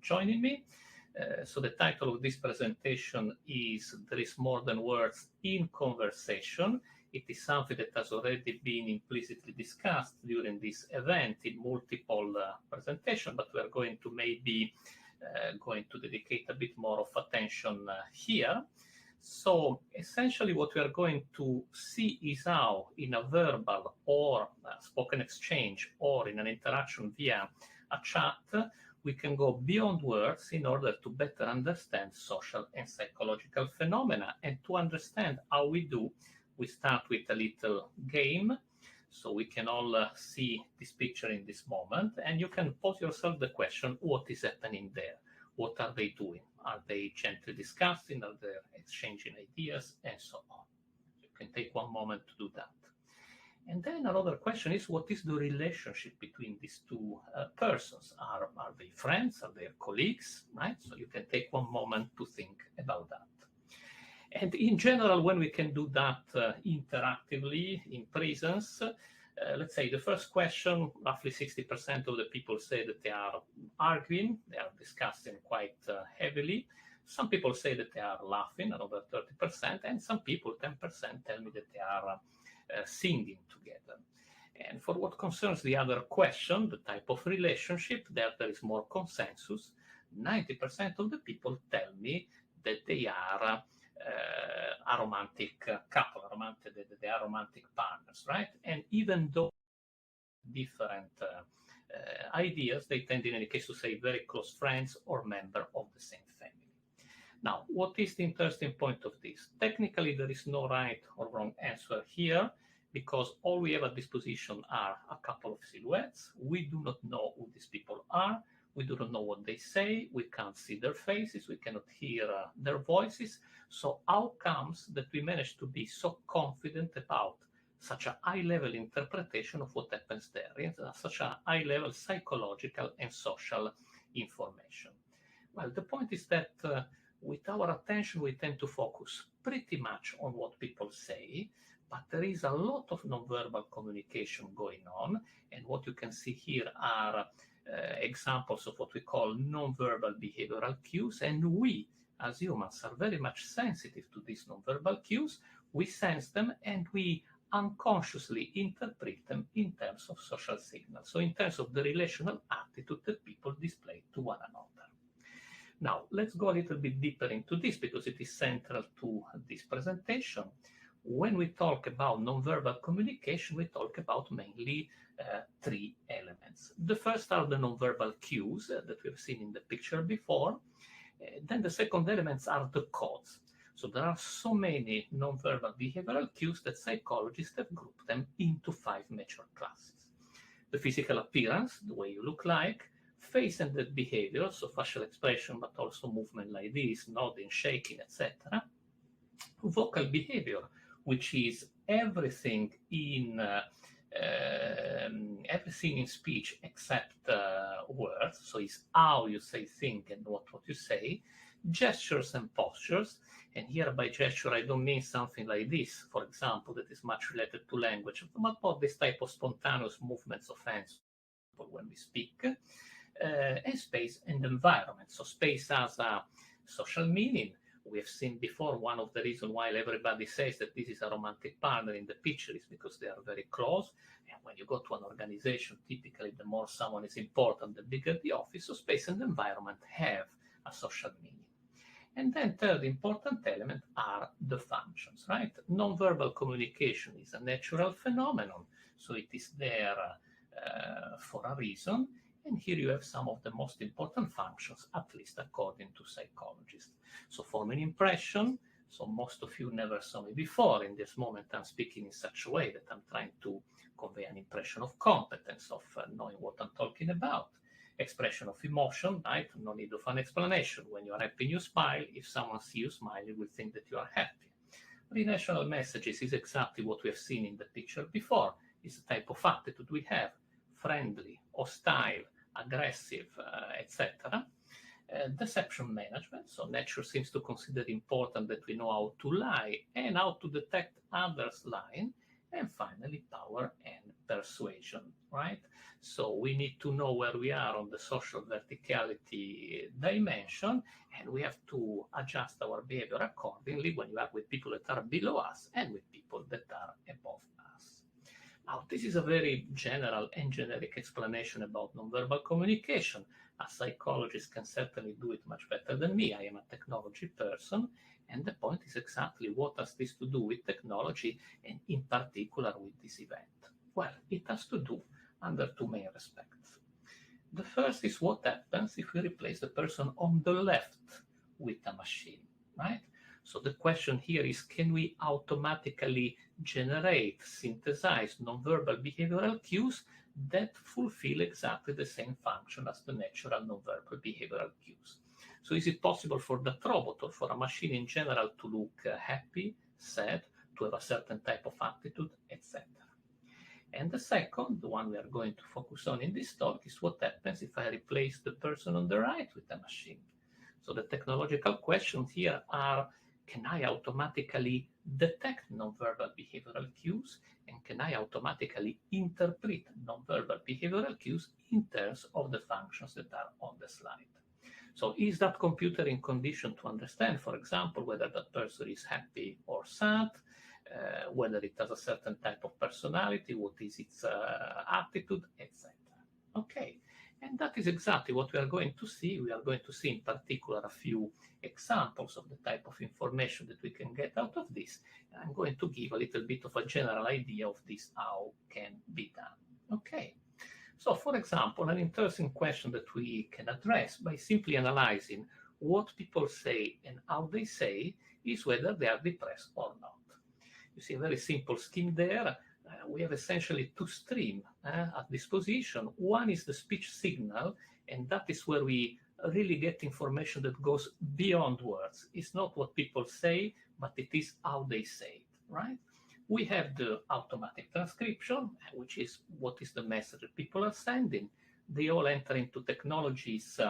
joining me. So the title of this presentation is There is More Than Words in Conversation. It is something that has already been implicitly discussed during this event in multiple presentations, but we are going to maybe dedicate a bit more of attention here. So essentially what we are going to see is how in a verbal or spoken exchange or in an interaction via a chat, we can go beyond words in order to better understand social and psychological phenomena. And to understand how we do, we start with a little game. So we can all see this picture in this moment, and you can pose yourself the question, what is happening there? What are they doing? Are they gently discussing? Are they exchanging ideas? And so on. You can take one moment to do that. And then another question is, what is the relationship between these two persons? Are they friends? Are they colleagues? Right? So you can take one moment to think about that. And in general, when we can do that interactively in presence, let's say the first question, roughly 60% of the people say that they are arguing, they are discussing quite heavily. Some people say that they are laughing, another 30%, and some people, 10%, tell me that they are singing together. And for what concerns the other question, the type of relationship, there is more consensus. 90% of the people tell me that they are a romantic couple, they are romantic partners, right? And even though different ideas, they tend in any case to say very close friends or member of the same family. Now, what is the interesting point of this? Technically, there is no right or wrong answer here, because all we have at disposition are a couple of silhouettes. We do not know who these people are. We do not know what they say. We can't see their faces. We cannot hear their voices. So how comes that we manage to be so confident about such a high-level interpretation of what happens there, such a high-level psychological and social information? Well, the point is that with our attention, we tend to focus pretty much on what people say, but there is a lot of nonverbal communication going on. And what you can see here are examples of what we call nonverbal behavioral cues. And we, as humans, are very much sensitive to these nonverbal cues. We sense them and we unconsciously interpret them in terms of social signals. So in terms of the relational attitude that people display to one another. Now, let's go a little bit deeper into this because it is central to this presentation. When we talk about nonverbal communication, we talk about mainly three elements. The first are the nonverbal cues that we've seen in the picture before. Then the second elements are the codes. So there are so many nonverbal behavioral cues that psychologists have grouped them into 5 major classes. The physical appearance, the way you look like, face and the behavior, so facial expression, but also movement like this, nodding, shaking, etc. Vocal behavior, which is everything in speech except words, so it's how you say, think, and what you say. Gestures and postures, and here by gesture I don't mean something like this, for example, that is much related to language, but not this type of spontaneous movements of hands when we speak. And space and environment. So space has a social meaning. We have seen before one of the reasons why everybody says that this is a romantic partner in the picture is because they are very close. And when you go to an organization, typically the more someone is important, the bigger the office. So space and environment have a social meaning. And then third important element are the functions, right? Nonverbal communication is a natural phenomenon. So it is there for a reason. And here you have some of the most important functions, at least according to psychologists. So forming impression. So most of you never saw me before. In this moment, I'm speaking in such a way that I'm trying to convey an impression of competence, of knowing what I'm talking about. Expression of emotion, right? No need of an explanation. When you are happy, you smile. If someone sees you smile, he will think that you are happy. Relational messages is exactly what we have seen in the picture before. It's the type of attitude we have. Friendly, hostile, aggressive, etc. Deception management. So nature seems to consider important that we know how to lie and how to detect others lying. And finally, power and persuasion, right? So we need to know where we are on the social verticality dimension, and we have to adjust our behavior accordingly when you are with people that are below us and with people that are above us. Now, this is a very general and generic explanation about nonverbal communication. A psychologist can certainly do it much better than me. I am a technology person, and the point is exactly what has this to do with technology, and in particular with this event. Well, it has to do under two main respects. The first is what happens if we replace the person on the left with a machine, right? So the question here is, can we automatically generate, synthesize nonverbal behavioral cues that fulfill exactly the same function as the natural nonverbal behavioral cues? So is it possible for that robot or for a machine in general to look happy, sad, to have a certain type of attitude, etc.? And the second, the one we are going to focus on in this talk, is what happens if I replace the person on the right with a machine. So the technological questions here are, can I automatically detect nonverbal behavioral cues, and can I automatically interpret nonverbal behavioral cues in terms of the functions that are on the slide? So is that computer in condition to understand, for example, whether that person is happy or sad, whether it has a certain type of personality, what is its attitude, etc. Okay, and that is exactly what we are going to see. We are going to see in particular a few examples of the type of information that we can get out of this. And I'm going to give a little bit of a general idea of this, how can be done. Okay, so for example, an interesting question that we can address by simply analyzing what people say and how they say is whether they are depressed or not. You see a very simple scheme there. We have essentially two streams at this position. One is the speech signal, and that is where we really get information that goes beyond words. It's not what people say, but it is how they say it, right? We have the automatic transcription, which is what is the message that people are sending. They all enter into technologies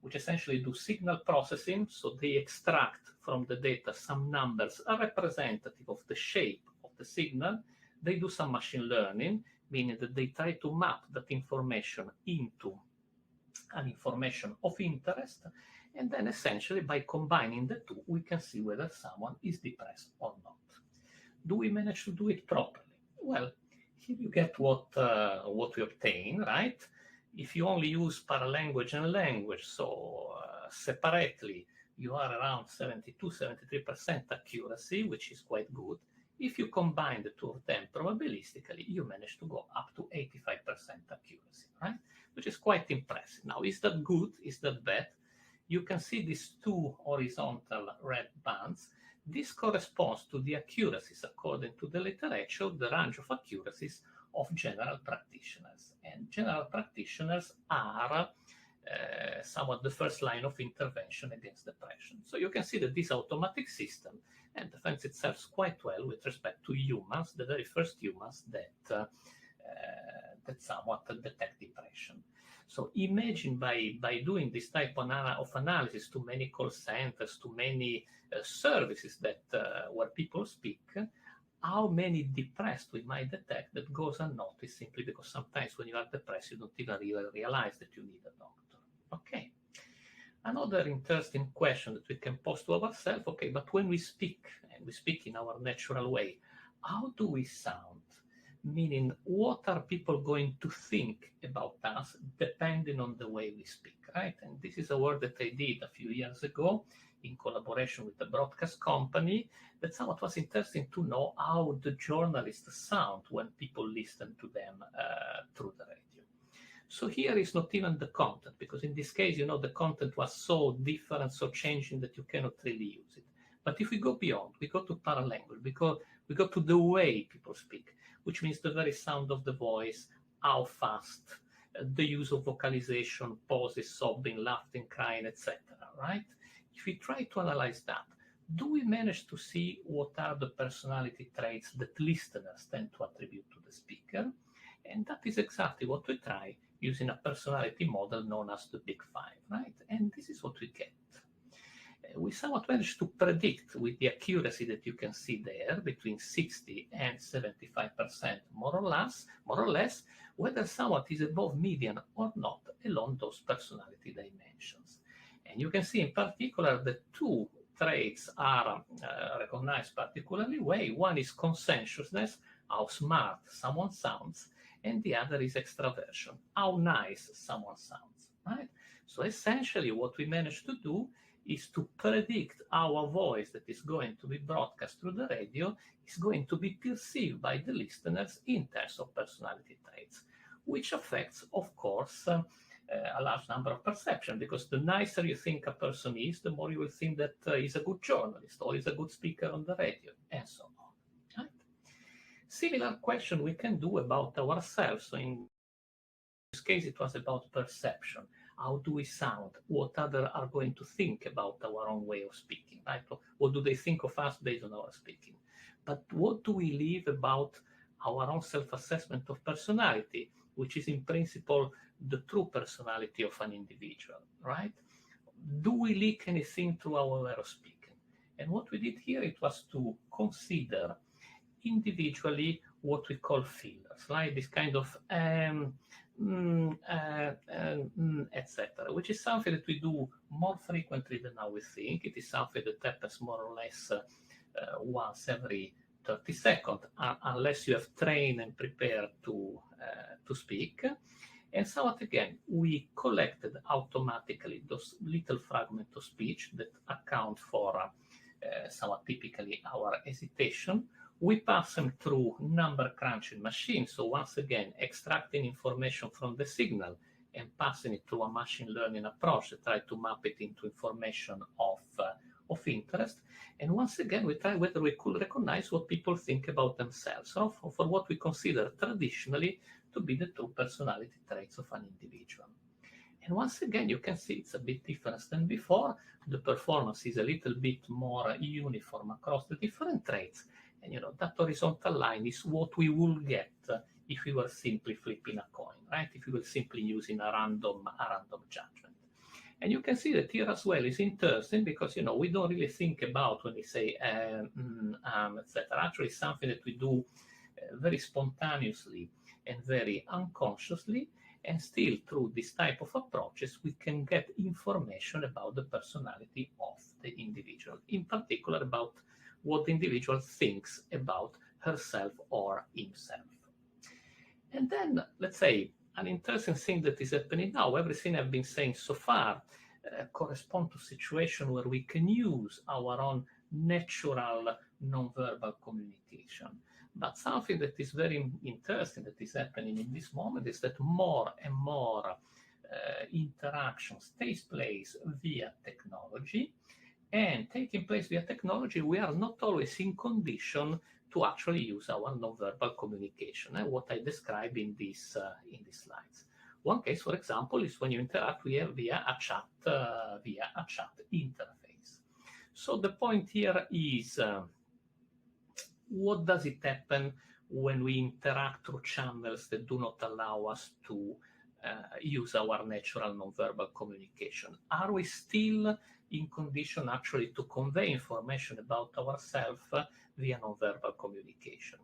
which essentially do signal processing. So they extract from the data some numbers are representative of the shape of the signal. They do some machine learning, meaning that they try to map that information into an information of interest. And then essentially by combining the two, we can see whether someone is depressed or not. Do we manage to do it properly? Well, here you get what we obtain, right? If you only use paralanguage and language, so separately, you are around 72-73% accuracy, which is quite good. If you combine the two of them probabilistically, you manage to go up to 85% accuracy, right? Which is quite impressive. Now, is that good? Is that bad? You can see these two horizontal red bands. This corresponds to the accuracies, according to the literature, the range of accuracies of general practitioners. And general practitioners are somewhat the first line of intervention against depression. So you can see that this automatic system defends itself quite well with respect to humans, the very first humans that somewhat detect depression. So imagine by doing this type of analysis to many call centers, to many services that where people speak, how many depressed we might detect that goes unnoticed simply because sometimes when you are depressed, you don't even really realize that you need a doctor. Okay. Another interesting question that we can pose to ourselves, okay, but when we speak, and we speak in our natural way, how do we sound? Meaning, what are people going to think about us depending on the way we speak, right? And this is a work that I did a few years ago in collaboration with a broadcast company. That somewhat was interesting to know how the journalists sound when people listen to them through the radio. So here is not even the content, because in this case, the content was so different, so changing that you cannot really use it. But if we go beyond, we go to paralanguage, we go to the way people speak, which means the very sound of the voice, how fast, the use of vocalization, pauses, sobbing, laughing, crying, etc., right? If we try to analyze that, do we manage to see what are the personality traits that listeners tend to attribute to the speaker? And that is exactly what we try using a personality model known as the Big Five, right? And this is what we get. We somewhat managed to predict with the accuracy that you can see there, between 60 and 75% more or less, whether someone is above median or not along those personality dimensions. And you can see in particular that two traits are recognized particularly well. One is conscientiousness, how smart someone sounds, and the other is extraversion, how nice someone sounds, right? So essentially what we managed to do is to predict how a voice that is going to be broadcast through the radio is going to be perceived by the listeners in terms of personality traits, which affects, of course, a large number of perception, because the nicer you think a person is, the more you will think that he's a good journalist or he's a good speaker on the radio, and so on. Right? Similar question we can do about ourselves. So in this case, it was about perception. How do we sound? What others are going to think about our own way of speaking, right? What do they think of us based on our speaking? But what do we leave about our own self-assessment of personality, which is in principle the true personality of an individual, right? Do we leak anything through our way of speaking? And what we did here, it was to consider individually what we call fillers, like this kind of etc., which is something that we do more frequently than how we think. It is something that happens more or less once every 30 seconds, unless you have trained and prepared to speak. And so again, we collected automatically those little fragments of speech that account for somewhat typically our hesitation. We pass them through number crunching machine. So once again, extracting information from the signal and passing it through a machine learning approach that try to map it into information of interest. And once again, we try whether we could recognize what people think about themselves, or for what we consider traditionally to be the true personality traits of an individual. And once again, you can see it's a bit different than before. The performance is a little bit more uniform across the different traits. And that horizontal line is what we will get if we were simply flipping a coin, right? If we were simply using a random judgment. And you can see that here as well is interesting because, we don't really think about when we say, etc. Actually, it's something that we do very spontaneously and very unconsciously. And still, through this type of approaches, we can get information about the personality of the individual, in particular about what the individual thinks about herself or himself. And then, let's say, an interesting thing that is happening now, everything I've been saying so far corresponds to a situation where we can use our own natural nonverbal communication. But something that is very interesting that is happening in this moment is that more and more interactions takes place via technology. And taking place via technology, we are not always in condition to actually use our nonverbal communication, what I describe in these slides. One case, for example, is when you interact via a chat interface. So the point here is, what does it happen when we interact through channels that do not allow us to use our natural nonverbal communication? Are we still in condition actually to convey information about ourselves via nonverbal communication?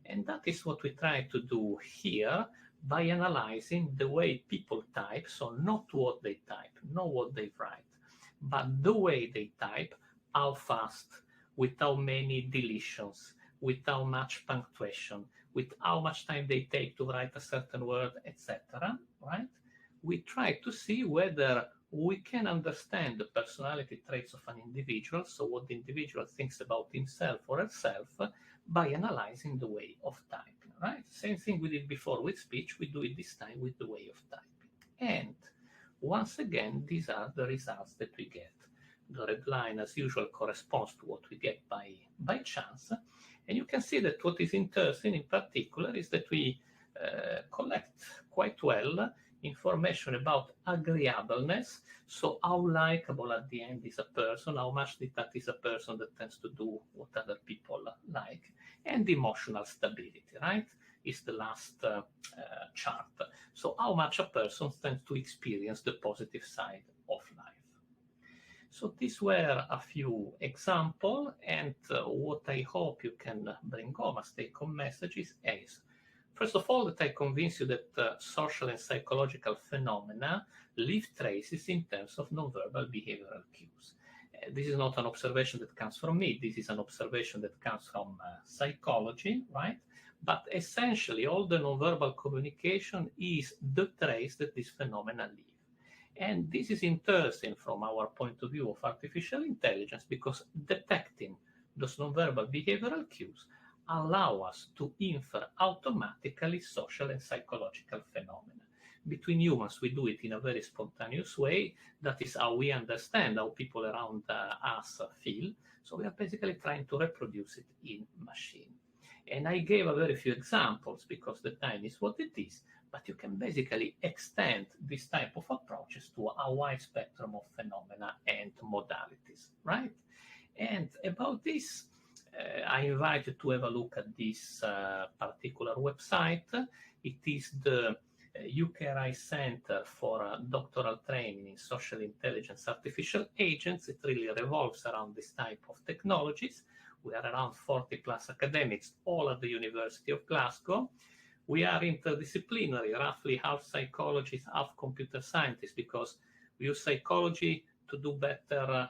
And that is what we try to do here by analyzing the way people type, so not what they type, not what they write, but the way they type, how fast, with how many deletions, with how much punctuation, with how much time they take to write a certain word, etc. Right? We try to see whether we can understand the personality traits of an individual, so what the individual thinks about himself or herself, by analyzing the way of typing. Right? Same thing we did before with speech, we do it this time with the way of typing. And once again, these are the results that we get. The red line, as usual, corresponds to what we get by chance. And you can see that what is interesting in particular is that we collect quite well information about agreeableness, so how likable at the end is a person, how much that is a person that tends to do what other people like, and emotional stability, right, is the last chart. So how much a person tends to experience the positive side of life. So these were a few examples, and what I hope you can bring home as take-home messages is, first of all, that I convince you that social and psychological phenomena leave traces in terms of nonverbal behavioral cues. This is not an observation that comes from me. This is an observation that comes from psychology, right? But essentially, all the nonverbal communication is the trace that these phenomena leave. And this is interesting from our point of view of artificial intelligence, because detecting those nonverbal behavioral cues allow us to infer automatically social and psychological phenomena. Between humans, we do it in a very spontaneous way. That is how we understand how people around us feel. So we are basically trying to reproduce it in machine. And I gave a very few examples because the time is what it is, but you can basically extend this type of approaches to a wide spectrum of phenomena and modalities, right? And about this, I invite you to have a look at this particular website. It is the UKRI Center for Doctoral Training in Social Intelligence Artificial Agents. It really revolves around this type of technologies. We are around 40 plus academics, all at the University of Glasgow. We are interdisciplinary, roughly half psychologists, half computer scientists, because we use psychology to do better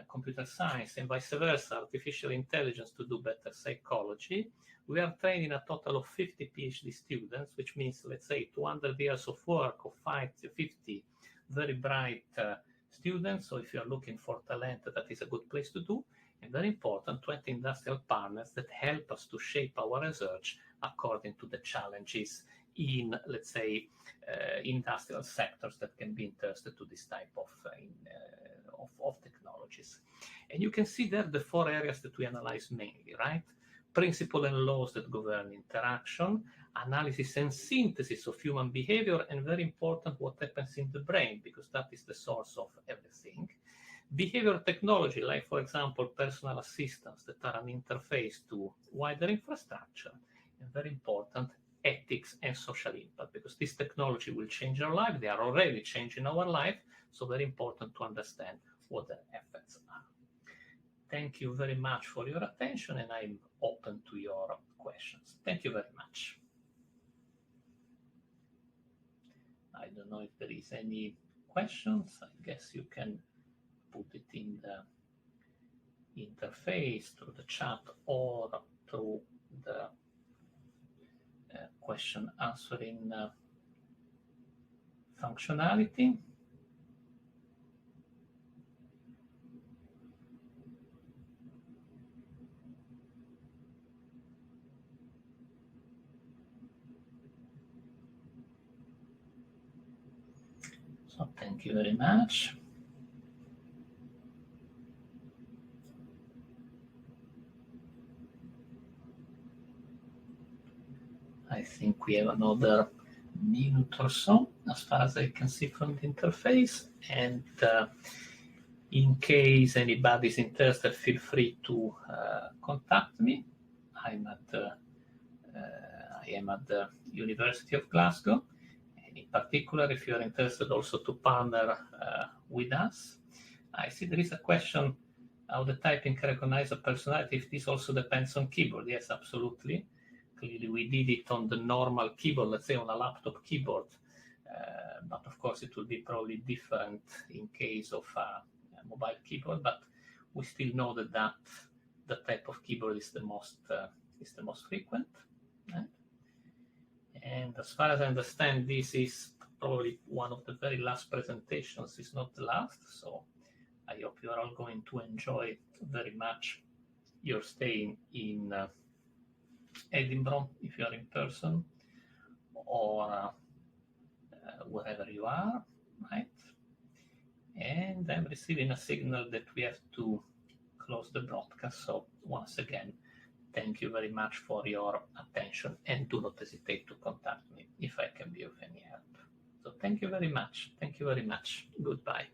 computer science, and vice versa, artificial intelligence to do better psychology. We are training a total of 50 PhD students, which means, let's say, 200 years of work of 50 very bright students. So if you're looking for talent, that is a good place to do. And very important, 20 industrial partners that help us to shape our research according to the challenges in, let's say, industrial sectors that can be interested to this type of technologies. And you can see there the 4 areas that we analyze mainly, right? Principles and laws that govern interaction, analysis and synthesis of human behavior, and very important, what happens in the brain, because that is the source of everything. Behavior technology, like, for example, personal assistants that are an interface to wider infrastructure, and very important, ethics and social impact, because this technology will change our life. They are already changing our life, so very important to understand what the effects are. Thank you very much for your attention, and I'm open to your questions. Thank you very much. I don't know if there is any questions. I guess you can put it in the interface through the chat or through the question answering functionality. So thank you very much. I think we have another minute or so, as far as I can see from the interface. And in case anybody's interested, feel free to contact me. I am at the University of Glasgow. And in particular, if you are interested also to partner with us. I see there is a question, how the typing can recognize a personality, if this also depends on keyboard. Yes, absolutely. Clearly, we did it on the normal keyboard, let's say on a laptop keyboard, but of course it will be probably different in case of a mobile keyboard. But we still know that the type of keyboard is the most frequent. Right? And as far as I understand, this is probably one of the very last presentations. It's not the last, so I hope you are all going to enjoy very much your stay in Edinburgh, if you are in person, or wherever you are, right? And I'm receiving a signal that we have to close the broadcast. So once again, thank you very much for your attention, and do not hesitate to contact me if I can be of any help. So thank you very much. Thank you very much. Goodbye.